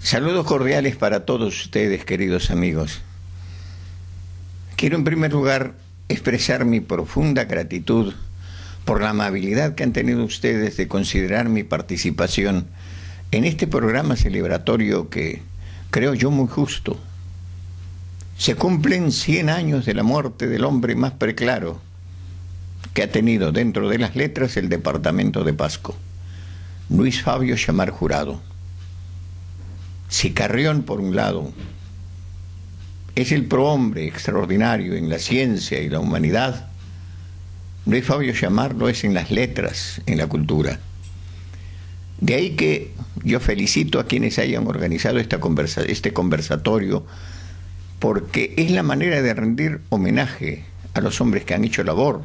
Saludos cordiales para todos ustedes, queridos amigos. Quiero en primer lugar expresar mi profunda gratitud por la amabilidad que han tenido ustedes de considerar mi participación en este programa celebratorio que creo yo muy justo. Se cumplen 100 años de la muerte del hombre más preclaro que ha tenido dentro de las letras el departamento de Pasco, Luis Fabio Chamar Jurado. Si Carrión, por un lado, es el prohombre extraordinario en la ciencia y la humanidad, Luis Fabio Chamar lo es en las letras, en la cultura. De ahí que yo felicito a quienes hayan organizado este conversatorio, porque es la manera de rendir homenaje a los hombres que han hecho labor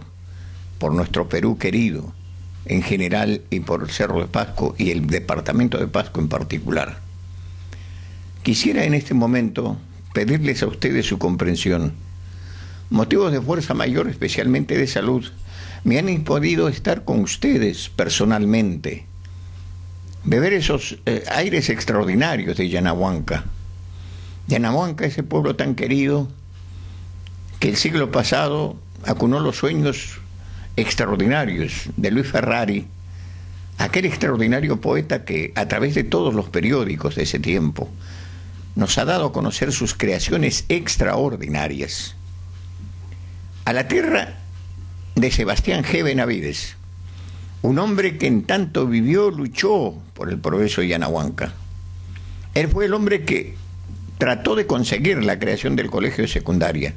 por nuestro Perú querido, en general, y por el Cerro de Pasco y el departamento de Pasco en particular. Quisiera en este momento pedirles a ustedes su comprensión. Motivos de fuerza mayor, especialmente de salud, me han impedido estar con ustedes personalmente, beber esos aires extraordinarios de Yanahuanca. Yanahuanca, ese pueblo tan querido que el siglo pasado acunó los sueños extraordinarios de Luis Ferrari, aquel extraordinario poeta que a través de todos los periódicos de ese tiempo nos ha dado a conocer sus creaciones extraordinarias. A la tierra de Sebastián G. Benavides, un hombre que en tanto vivió, luchó por el progreso de Yanahuanca. Él fue el hombre que trató de conseguir la creación del colegio de secundaria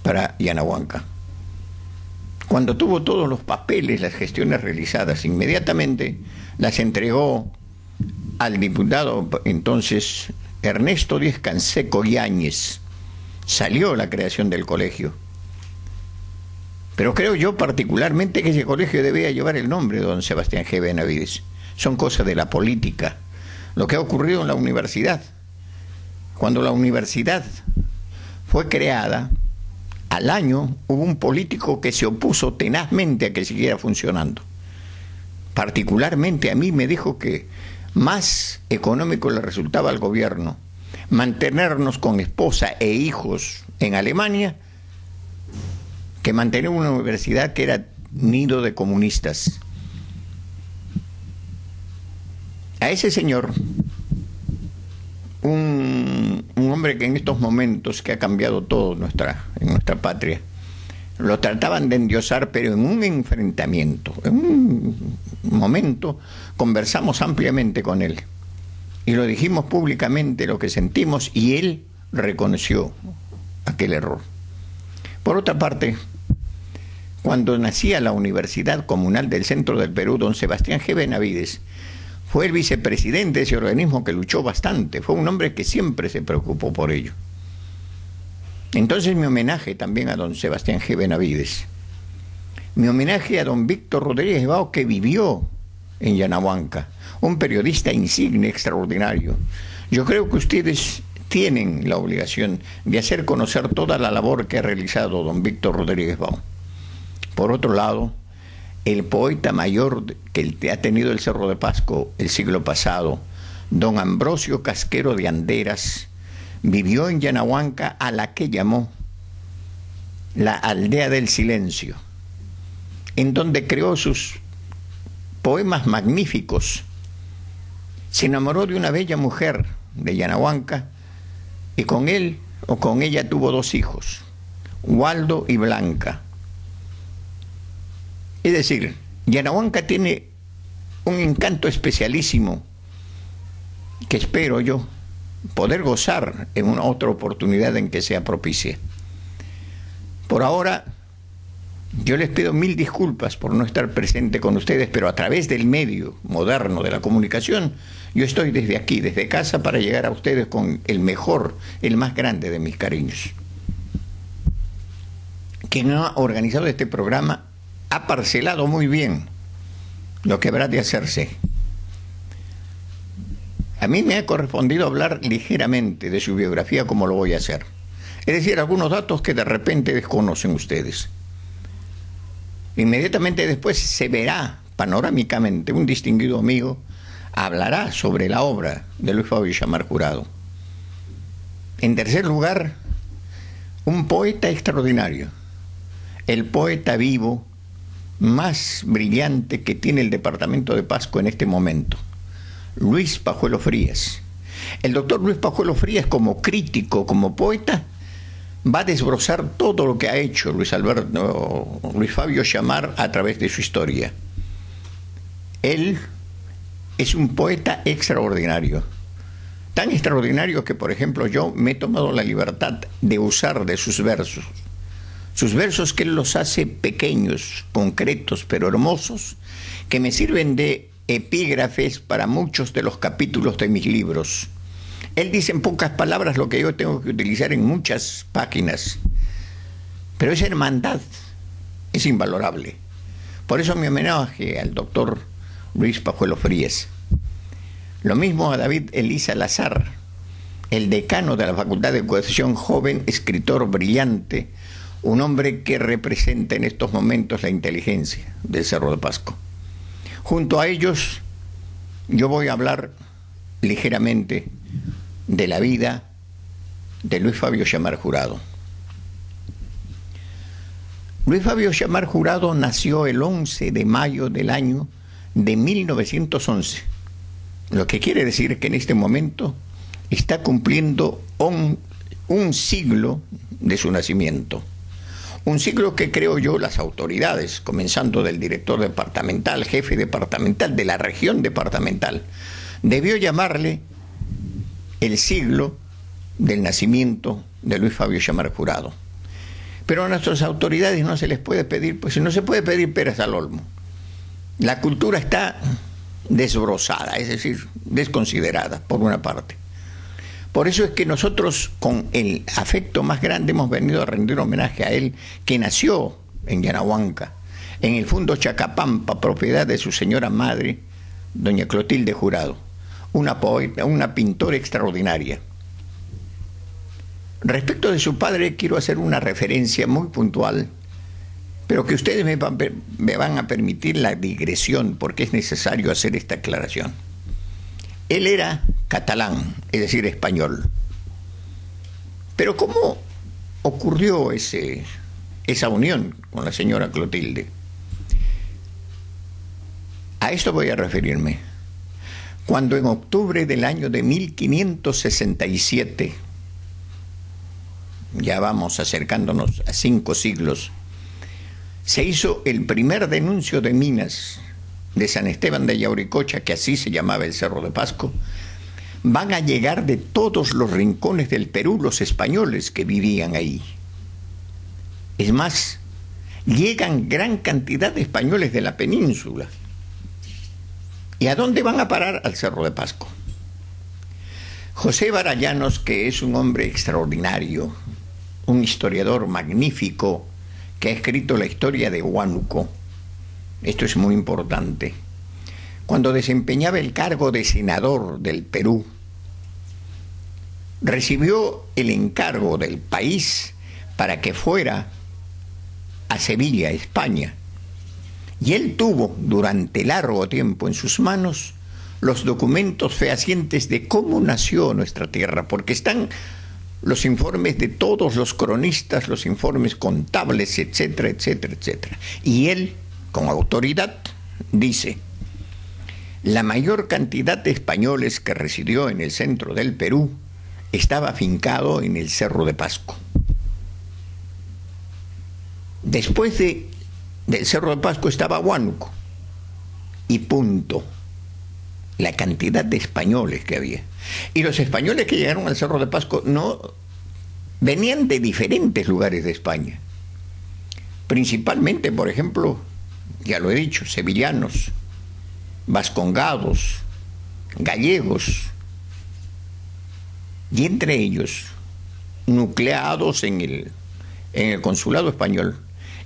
para Yanahuanca. Cuando tuvo todos los papeles, las gestiones realizadas, inmediatamente las entregó al diputado entonces Ernesto Díez Canseco Yáñez. Salió la creación del colegio. Pero creo yo particularmente que ese colegio debía llevar el nombre de don Sebastián G. Benavides. Son cosas de la política. Lo que ha ocurrido en la universidad. Cuando la universidad fue creada, al año hubo un político que se opuso tenazmente a que siguiera funcionando. Particularmente a mí me dijo que más económico le resultaba al gobierno mantenernos con esposa e hijos en Alemania que mantener una universidad que era nido de comunistas. A ese señor, un hombre que en estos momentos que ha cambiado todo en nuestra patria, lo trataban de endiosar, pero en un enfrentamiento, en un momento, conversamos ampliamente con él y lo dijimos públicamente lo que sentimos y él reconoció aquel error. Por otra parte, cuando nacía la Universidad Comunal del Centro del Perú, don Sebastián G. Benavides fue el vicepresidente de ese organismo que luchó bastante, fue un hombre que siempre se preocupó por ello. Entonces mi homenaje también a don Sebastián G. Benavides, mi homenaje a don Víctor Rodríguez Bao, que vivió en Yanahuanca, un periodista insigne, extraordinario. Yo creo que ustedes tienen la obligación de hacer conocer toda la labor que ha realizado don Víctor Rodríguez Bao. Por otro lado, el poeta mayor que ha tenido el Cerro de Pasco el siglo pasado, don Ambrosio Casquero de Anderas, vivió en Yanahuanca, a la que llamó la aldea del silencio, en donde creó sus poemas magníficos. Se enamoró de una bella mujer de Yanahuanca y con él o con ella tuvo 2 hijos, Waldo y Blanca. Es decir, Yanahuanca tiene un encanto especialísimo que espero yo poder gozar en una otra oportunidad en que sea propicia. Por ahora, yo les pido 1000 disculpas por no estar presente con ustedes, pero a través del medio moderno de la comunicación, yo estoy desde aquí, desde casa, para llegar a ustedes con el mejor, el más grande de mis cariños. Quien ha organizado este programa ha parcelado muy bien lo que habrá de hacerse. A mí me ha correspondido hablar ligeramente de su biografía, como lo voy a hacer. Es decir, algunos datos que de repente desconocen ustedes. Inmediatamente después se verá panorámicamente un distinguido amigo hablará sobre la obra de Luis Fabio Llamar Jurado. En tercer lugar, un poeta extraordinario, el poeta vivo más brillante que tiene el departamento de Pasco en este momento, Luis Pajuelo Frías. El doctor Luis Pajuelo Frías, como crítico, como poeta, va a desbrozar todo lo que ha hecho Luis Fabio Llamar a través de su historia. Él es un poeta extraordinario, tan extraordinario que, por ejemplo, yo me he tomado la libertad de usar de sus versos que él los hace pequeños, concretos, pero hermosos, que me sirven de epígrafes para muchos de los capítulos de mis libros. Él dice en pocas palabras lo que yo tengo que utilizar en muchas páginas, pero esa hermandad es invalorable. Por eso mi homenaje al doctor Luis Pajuelo Frías. Lo mismo a David Elías Lazar, el decano de la Facultad de Educación, joven escritor brillante, un hombre que representa en estos momentos la inteligencia del Cerro de Pasco. Junto a ellos, yo voy a hablar ligeramente de la vida de Luis Fabio Llamar Jurado. Luis Fabio Llamar Jurado nació el 11 de mayo del año de 1911, lo que quiere decir que en este momento está cumpliendo un siglo de su nacimiento. Un siglo que, creo yo, las autoridades, comenzando del director departamental, jefe departamental de la región departamental, debió llamarle el siglo del nacimiento de Luis Fabio Llamar Jurado. Pero a nuestras autoridades no se les puede pedir, pues no se puede pedir peras al olmo. La cultura está desbrozada, es decir, desconsiderada, por una parte. Por eso es que nosotros, con el afecto más grande, hemos venido a rendir homenaje a él, que nació en Yanahuanca, en el Fundo Chacapampa, propiedad de su señora madre, doña Clotilde Jurado, una poeta, una pintora extraordinaria. Respecto de su padre, quiero hacer una referencia muy puntual, pero que ustedes me van a permitir la digresión, porque es necesario hacer esta aclaración. Él era catalán, es decir, español. Pero ¿cómo ocurrió esa unión con la señora Clotilde? A esto voy a referirme. Cuando en octubre del año de 1567, ya vamos acercándonos a 5 siglos, se hizo el primer denuncio de minas de San Esteban de Yauricocha, que así se llamaba el Cerro de Pasco, van a llegar de todos los rincones del Perú los españoles que vivían ahí. Es más, llegan gran cantidad de españoles de la península. ¿Y a dónde van a parar? Al Cerro de Pasco. José Barallanos, que es un hombre extraordinario, un historiador magnífico, que ha escrito la historia de Huánuco. Esto es muy importante. Cuando desempeñaba el cargo de senador del Perú, recibió el encargo del país para que fuera a Sevilla, España. Y él tuvo durante largo tiempo en sus manos los documentos fehacientes de cómo nació nuestra tierra, porque están los informes de todos los cronistas, los informes contables, etcétera, etcétera, etcétera. Y él, con autoridad, dice: la mayor cantidad de españoles que residió en el centro del Perú estaba afincado en el Cerro de Pasco. Después del Cerro de Pasco estaba Huánuco, y punto. La cantidad de españoles que había. Y los españoles que llegaron al Cerro de Pasco no venían de diferentes lugares de España. Principalmente, por ejemplo, ya lo he dicho, sevillanos, vascongados, gallegos, y entre ellos, nucleados en el consulado español,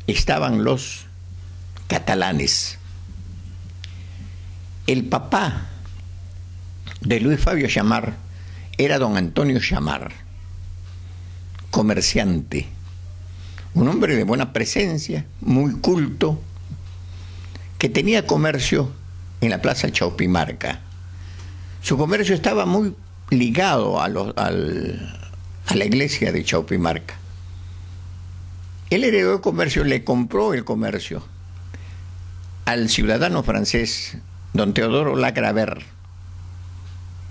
estaban los catalanes. El papá de Luis Fabio Llamar era don Antonio Llamar, comerciante, un hombre de buena presencia, muy culto, que tenía comercio en la Plaza Chaupimarca, Su comercio estaba muy ligado a la iglesia de Chaupimarca. Él heredó el comercio, le compró el comercio al ciudadano francés, don Teodoro Lacravert.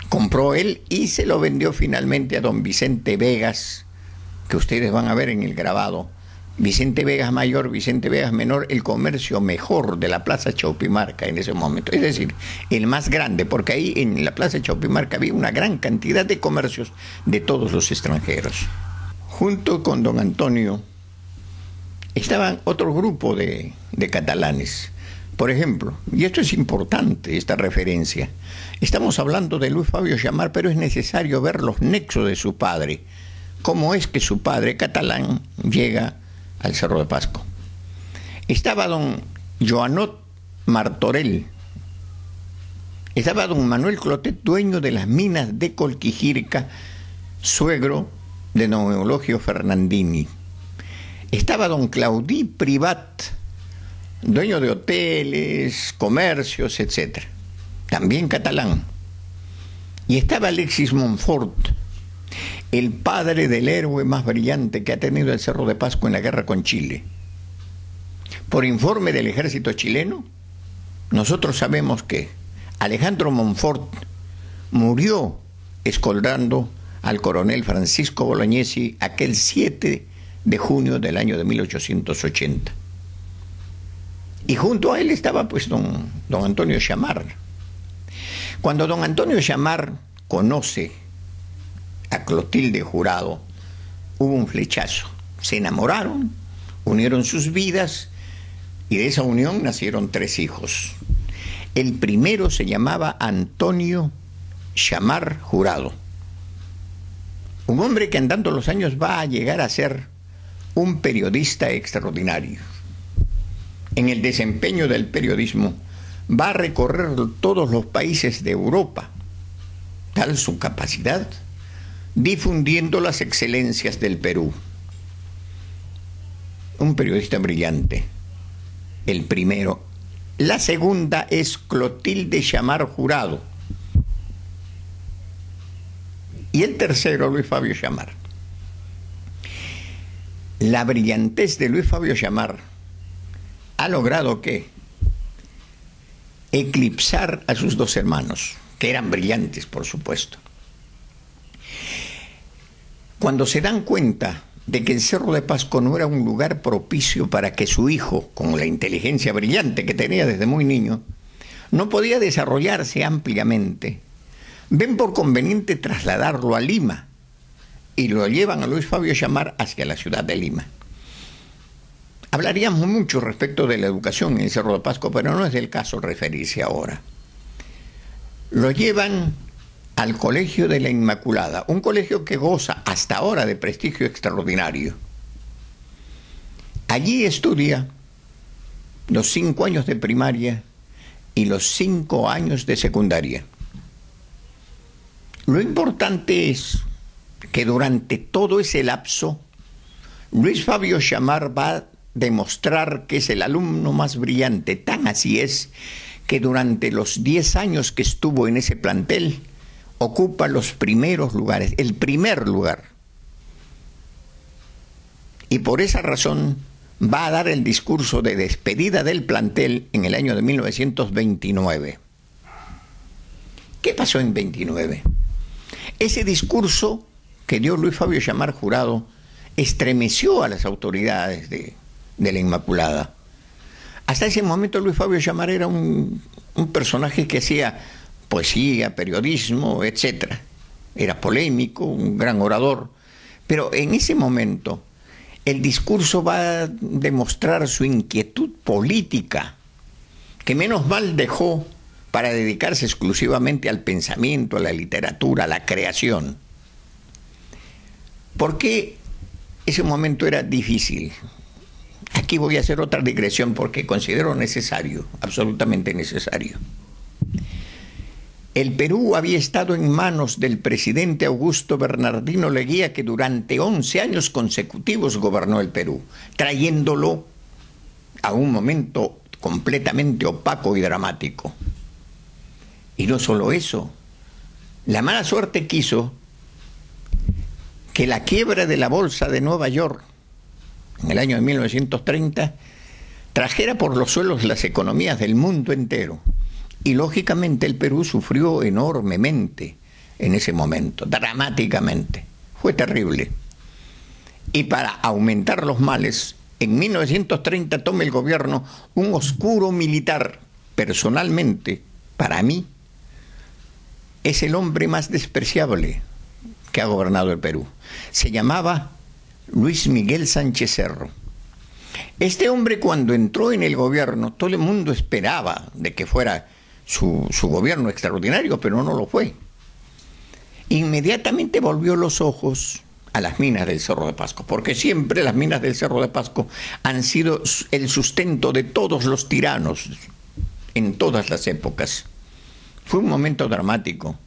Compró él y se lo vendió finalmente a don Vicente Vegas, que ustedes van a ver en el grabado. Vicente Vegas Mayor, Vicente Vegas Menor, el comercio mejor de la Plaza Chaupimarca en ese momento. Es decir, el más grande, porque ahí en la Plaza Chaupimarca había una gran cantidad de comercios de todos los extranjeros. Junto con don Antonio estaban otro grupo de catalanes. Por ejemplo, y esto es importante, esta referencia, estamos hablando de Luis Fabio Xammar, pero es necesario ver los nexos de su padre. ¿Cómo es que su padre catalán llega al Cerro de Pasco? Estaba don Joanot Martorell, estaba don Manuel Clotet, dueño de las minas de Colquijirca, suegro de don Eulogio Fernandini. Estaba don Claudí Privat, dueño de hoteles, comercios, etc. También catalán. Y estaba Alexis Montfort, el padre del héroe más brillante que ha tenido el Cerro de Pasco en la guerra con Chile. Por informe del ejército chileno, nosotros sabemos que Alejandro Montfort murió escoltando al coronel Francisco Bolognesi aquel 7 de junio del año de 1880. Y junto a él estaba pues don Antonio Xammar. Cuando don Antonio Xammar conoce a Clotilde Jurado, hubo un flechazo. Se enamoraron, unieron sus vidas y de esa unión nacieron 3 hijos. El primero se llamaba Antonio Xammar Jurado. Un hombre que andando los años va a llegar a ser un periodista extraordinario. En el desempeño del periodismo va a recorrer todos los países de Europa, tal su capacidad, difundiendo las excelencias del Perú. Un periodista brillante, el primero. La segunda es Clotilde Xammar Jurado. Y el tercero, Luis Fabio Xammar. La brillantez de Luis Fabio Xammar ha logrado que eclipsar a sus 2 hermanos, que eran brillantes, por supuesto. Cuando se dan cuenta de que el Cerro de Pasco no era un lugar propicio para que su hijo, con la inteligencia brillante que tenía desde muy niño, no podía desarrollarse ampliamente, ven por conveniente trasladarlo a Lima y lo llevan a Luis Fabio Xammar hacia la ciudad de Lima. Hablaríamos mucho respecto de la educación en el Cerro de Pasco, pero no es del caso referirse ahora. Lo llevan al Colegio de la Inmaculada, un colegio que goza hasta ahora de prestigio extraordinario. Allí estudia los 5 años de primaria y los 5 años de secundaria. Lo importante es que durante todo ese lapso, Luis Fabio Xammar va a demostrar que es el alumno más brillante. Tan así es que durante los 10 años que estuvo en ese plantel, ocupa los primeros lugares, el primer lugar. Y por esa razón va a dar el discurso de despedida del plantel en el año de 1929. ¿Qué pasó en 29? Ese discurso que dio Luis Fabio Xammar Jurado estremeció a las autoridades de la Inmaculada. Hasta ese momento Luis Fabio Xammar era un personaje que hacía poesía, periodismo, etc. Era polémico, un gran orador, pero en ese momento el discurso va a demostrar su inquietud política, que menos mal dejó para dedicarse exclusivamente al pensamiento, a la literatura, a la creación. ¿Por qué ese momento era difícil? Aquí voy a hacer otra digresión porque considero necesario, absolutamente necesario. El Perú había estado en manos del presidente Augusto Bernardino Leguía, que durante 11 años consecutivos gobernó el Perú, trayéndolo a un momento completamente opaco y dramático. Y no solo eso, La mala suerte quiso que la quiebra de la bolsa de Nueva York en el año de 1930 trajera por los suelos las economías del mundo entero. Y lógicamente el Perú sufrió enormemente en ese momento, dramáticamente. Fue terrible. Y para aumentar los males, en 1930 toma el gobierno un oscuro militar. Personalmente, para mí, es el hombre más despreciable que ha gobernado el Perú. Se llamaba Luis Miguel Sánchez Cerro. Este hombre, cuando entró en el gobierno, todo el mundo esperaba de que fuera su gobierno extraordinario, pero no lo fue. Inmediatamente volvió los ojos a las minas del Cerro de Pasco, porque siempre las minas del Cerro de Pasco han sido el sustento de todos los tiranos en todas las épocas. Fue un momento dramático.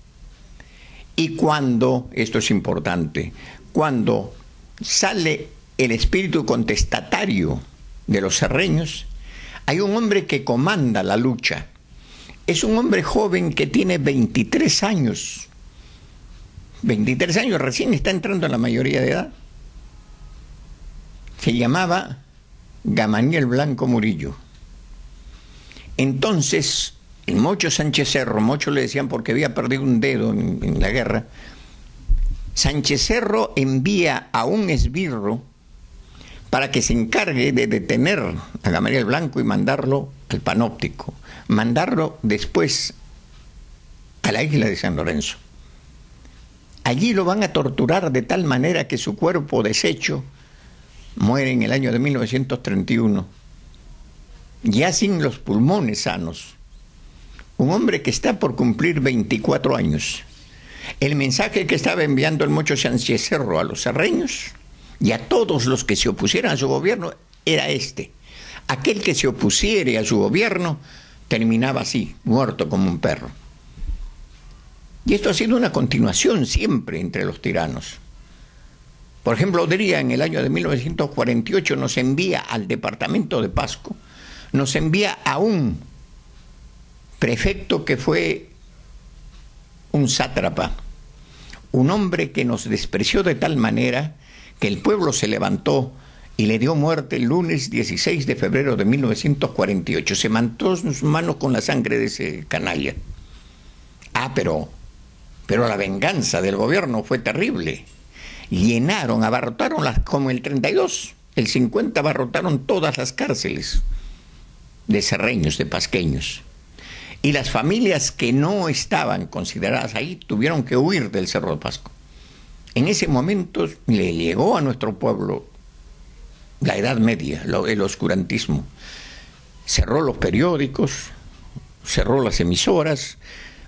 Y cuando, esto es importante, cuando sale el espíritu contestatario de los cerreños, hay un hombre que comanda la lucha. Es un hombre joven que tiene 23 años. 23 años, recién está entrando en la mayoría de edad. Se llamaba Gamaliel Blanco Murillo. Entonces, el Mocho Sánchez Cerro, Mocho le decían porque había perdido un dedo en la guerra, Sánchez Cerro envía a un esbirro para que se encargue de detener a Gamaliel Blanco y mandarlo al Panóptico, mandarlo después a la isla de San Lorenzo. Allí lo van a torturar de tal manera que su cuerpo deshecho muere en el año de 1931, ya sin los pulmones sanos. Un hombre que está por cumplir 24 años. El mensaje que estaba enviando el Mocho Sánchez Cerro a los cerreños y a todos los que se opusieran a su gobierno era este. Aquel que se opusiere a su gobierno terminaba así, muerto como un perro. Y esto ha sido una continuación siempre entre los tiranos. Por ejemplo, Odría en el año de 1948 nos envía al departamento de Pasco, nos envía a un prefecto que fue un sátrapa, un hombre que nos despreció de tal manera que el pueblo se levantó y le dio muerte el lunes 16 de febrero de 1948. Se manchó sus manos con la sangre de ese canalla. Pero la venganza del gobierno fue terrible. Llenaron, abarrotaron como el 32, el 50 abarrotaron todas las cárceles de cerreños, de pasqueños. Y las familias que no estaban consideradas ahí tuvieron que huir del Cerro de Pasco. En ese momento le llegó a nuestro pueblo la Edad Media, el oscurantismo. Cerró los periódicos, cerró las emisoras,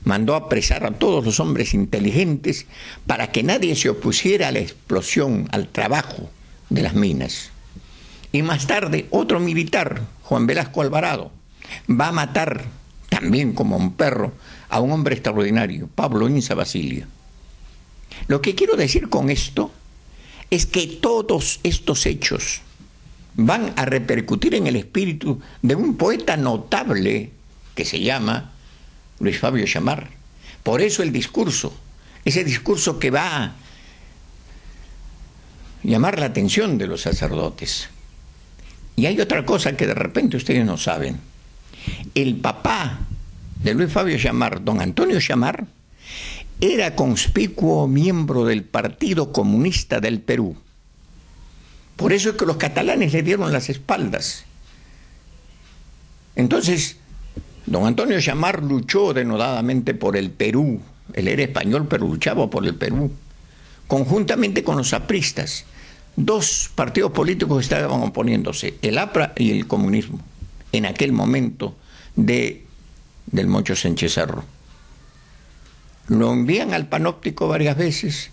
mandó apresar a todos los hombres inteligentes para que nadie se opusiera a la explosión, al trabajo de las minas. Y más tarde, otro militar, Juan Velasco Alvarado, va a matar, también como un perro, a un hombre extraordinario, Pablo Inza Basilio. Lo que quiero decir con esto es que todos estos hechos van a repercutir en el espíritu de un poeta notable que se llama Luis Fabio Chamar. Por eso el discurso, ese discurso que va a llamar la atención de los sacerdotes. Y hay otra cosa que de repente ustedes no saben. El papá de Luis Fabio Chamar, don Antonio Chamar, era conspicuo miembro del Partido Comunista del Perú. Por eso es que los catalanes le dieron las espaldas. Entonces, don Antonio Chamar luchó denodadamente por el Perú. Él era español, pero luchaba por el Perú, conjuntamente con los apristas. Dos partidos políticos estaban oponiéndose, el APRA y el comunismo, en aquel momento del Mocho Sánchez Cerro. Lo envían al Panóptico varias veces,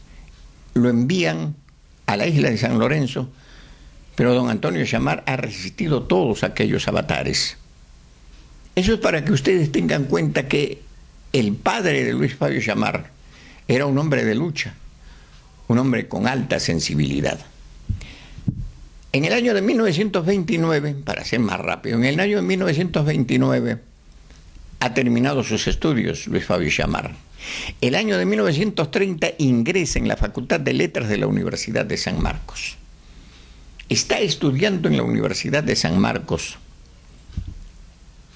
lo envían a la isla de San Lorenzo, pero don Antonio Chamar ha resistido todos aquellos avatares. Eso es para que ustedes tengan cuenta que el padre de Luis Fabio Chamar era un hombre de lucha, un hombre con alta sensibilidad. En el año de 1929, para ser más rápido, en el año de 1929 ha terminado sus estudios Luis Fabio Chamar. El año de 1930 ingresa en la Facultad de Letras de la Universidad de San Marcos. Está estudiando en la Universidad de San Marcos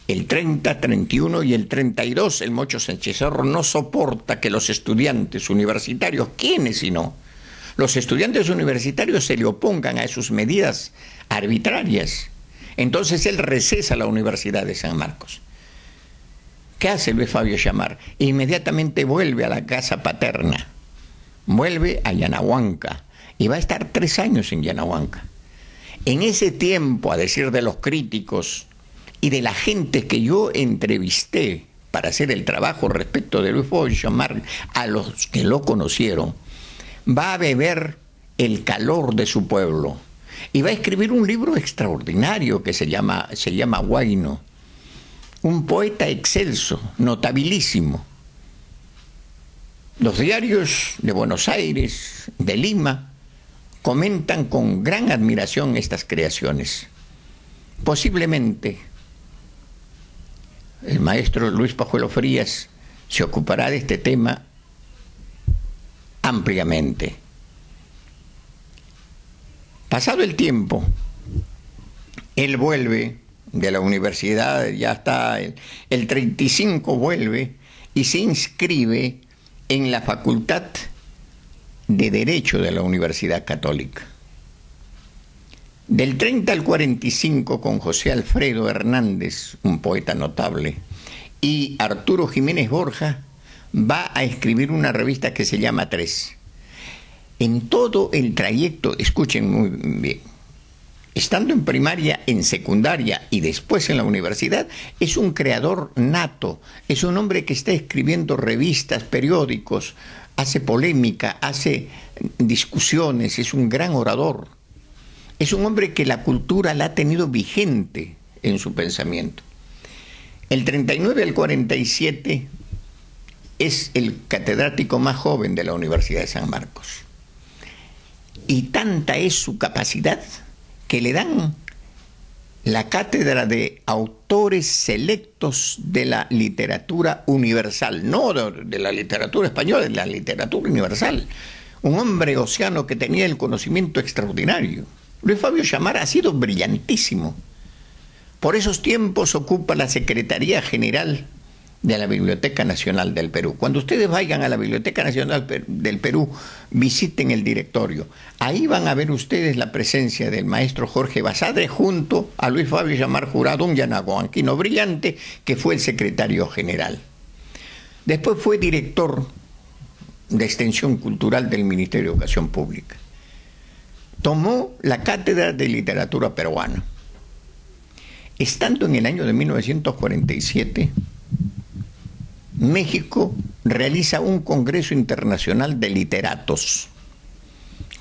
el 30, 31 y el 32. El Mocho Sánchez Cerro no soporta que los estudiantes universitarios, ¿quiénes si no? Los estudiantes universitarios se le opongan a sus medidas arbitrarias. Entonces él recesa a la Universidad de San Marcos. ¿Qué hace Luis Fabio Chamar? Inmediatamente vuelve a la casa paterna, vuelve a Yanahuanca y va a estar 3 años en Yanahuanca. En ese tiempo, a decir de los críticos y de la gente que yo entrevisté para hacer el trabajo respecto de Luis Fabio Chamar, a los que lo conocieron, va a beber el calor de su pueblo y va a escribir un libro extraordinario que se llama Huayno. Un poeta excelso, notabilísimo. Los diarios de Buenos Aires, de Lima, comentan con gran admiración estas creaciones. Posiblemente el maestro Luis Pajuelo Frías se ocupará de este tema ampliamente. Pasado el tiempo, él vuelve de la universidad, ya está, el 35 vuelve y se inscribe en la Facultad de Derecho de la Universidad Católica. Del 30 al 45, con José Alfredo Hernández, un poeta notable, y Arturo Jiménez Borja, va a escribir una revista que se llama Tres. En todo el trayecto, escuchen muy bien, estando en primaria, en secundaria y después en la universidad, es un creador nato, es un hombre que está escribiendo revistas, periódicos, hace polémica, hace discusiones, es un gran orador. Es un hombre que la cultura la ha tenido vigente en su pensamiento. El 39 al 47 es el catedrático más joven de la Universidad de San Marcos. Y tanta es su capacidad que le dan la cátedra de autores selectos de la literatura universal, no de la literatura española, de la literatura universal. Un hombre océano que tenía el conocimiento extraordinario. Luis Fabio Chamar ha sido brillantísimo. Por esos tiempos ocupa la Secretaría General de la Biblioteca Nacional del Perú. Cuando ustedes vayan a la Biblioteca Nacional del Perú, visiten el directorio. Ahí van a ver ustedes la presencia del maestro Jorge Basadre junto a Luis Fabio Chamar Jurado, un yanahuanquino brillante que fue el secretario general. Después fue director de Extensión Cultural del Ministerio de Educación Pública. Tomó la cátedra de literatura peruana. Estando en el año de 1947, México realiza un Congreso Internacional de Literatos.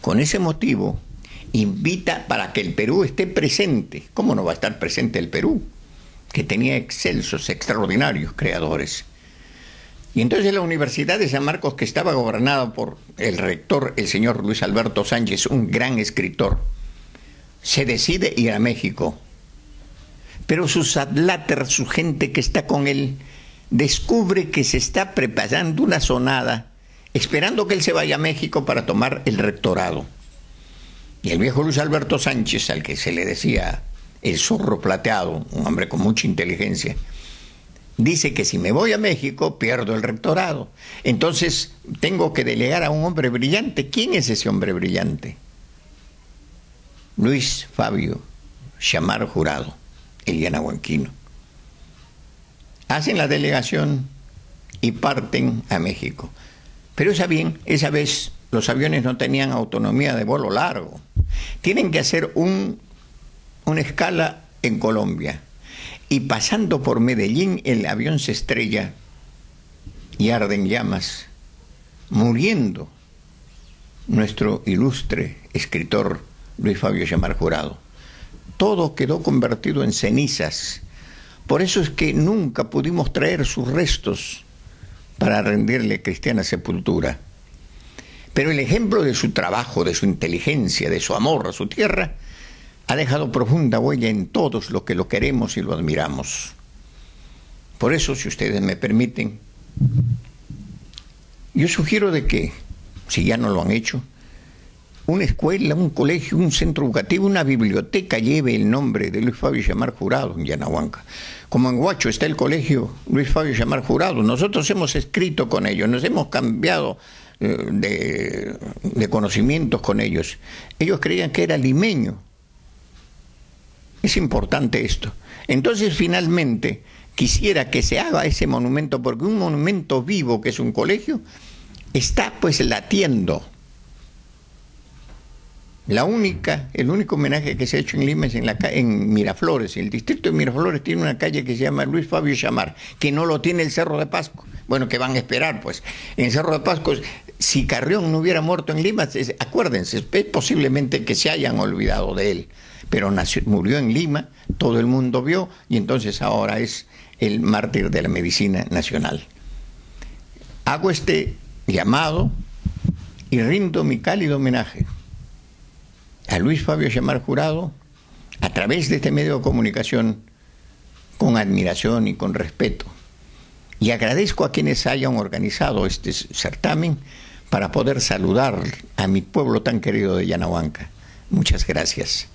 Con ese motivo, invita para que el Perú esté presente. ¿Cómo no va a estar presente el Perú? Que tenía excelsos, extraordinarios creadores. Y entonces la Universidad de San Marcos, que estaba gobernada por el rector, el señor Luis Alberto Sánchez, un gran escritor, se decide ir a México. Pero sus adláteres, su gente que está con él, descubre que se está preparando una sonada, esperando que él se vaya a México para tomar el rectorado. Y el viejo Luis Alberto Sánchez, al que se le decía el zorro plateado, un hombre con mucha inteligencia, dice que si me voy a México pierdo el rectorado. Entonces tengo que delegar a un hombre brillante. ¿Quién es ese hombre brillante? Luis Fabio Chamar Jurado, el yanahuanquino. Hacen la delegación y parten a México. Pero esa vez los aviones no tenían autonomía de vuelo largo. Tienen que hacer una escala en Colombia. Y pasando por Medellín, el avión se estrella y arde en llamas, muriendo nuestro ilustre escritor Luis Fabio Chamar Jurado. Todo quedó convertido en cenizas. Por eso es que nunca pudimos traer sus restos para rendirle cristiana sepultura. Pero el ejemplo de su trabajo, de su inteligencia, de su amor a su tierra, ha dejado profunda huella en todos los que lo queremos y lo admiramos. Por eso, si ustedes me permiten, Yo sugiero de que, si ya no lo han hecho, una escuela, un colegio, un centro educativo, una biblioteca lleve el nombre de Luis Fabio Xammar Jurado en Yanahuanca. Como en Huacho está el colegio Luis Fabio Xammar Jurado, nosotros hemos escrito con ellos, nos hemos cambiado de conocimientos con ellos. Ellos creían que era limeño. Es importante esto. Entonces, finalmente, quisiera que se haga ese monumento, porque un monumento vivo, que es un colegio, está pues latiendo. El único homenaje que se ha hecho en Lima es en Miraflores. El distrito de Miraflores tiene una calle que se llama Luis Fabio Xammar, que no lo tiene el Cerro de Pasco. Bueno, que van a esperar, pues. En el Cerro de Pasco, si Carrión no hubiera muerto en Lima, acuérdense, es posiblemente que se hayan olvidado de él. Pero murió en Lima, todo el mundo vio, y entonces ahora es el mártir de la medicina nacional. Hago este llamado y rindo mi cálido homenaje a Luis Fabio Xammar Jurado a través de este medio de comunicación, con admiración y con respeto. Y agradezco a quienes hayan organizado este certamen para poder saludar a mi pueblo tan querido de Yanahuanca. Muchas gracias.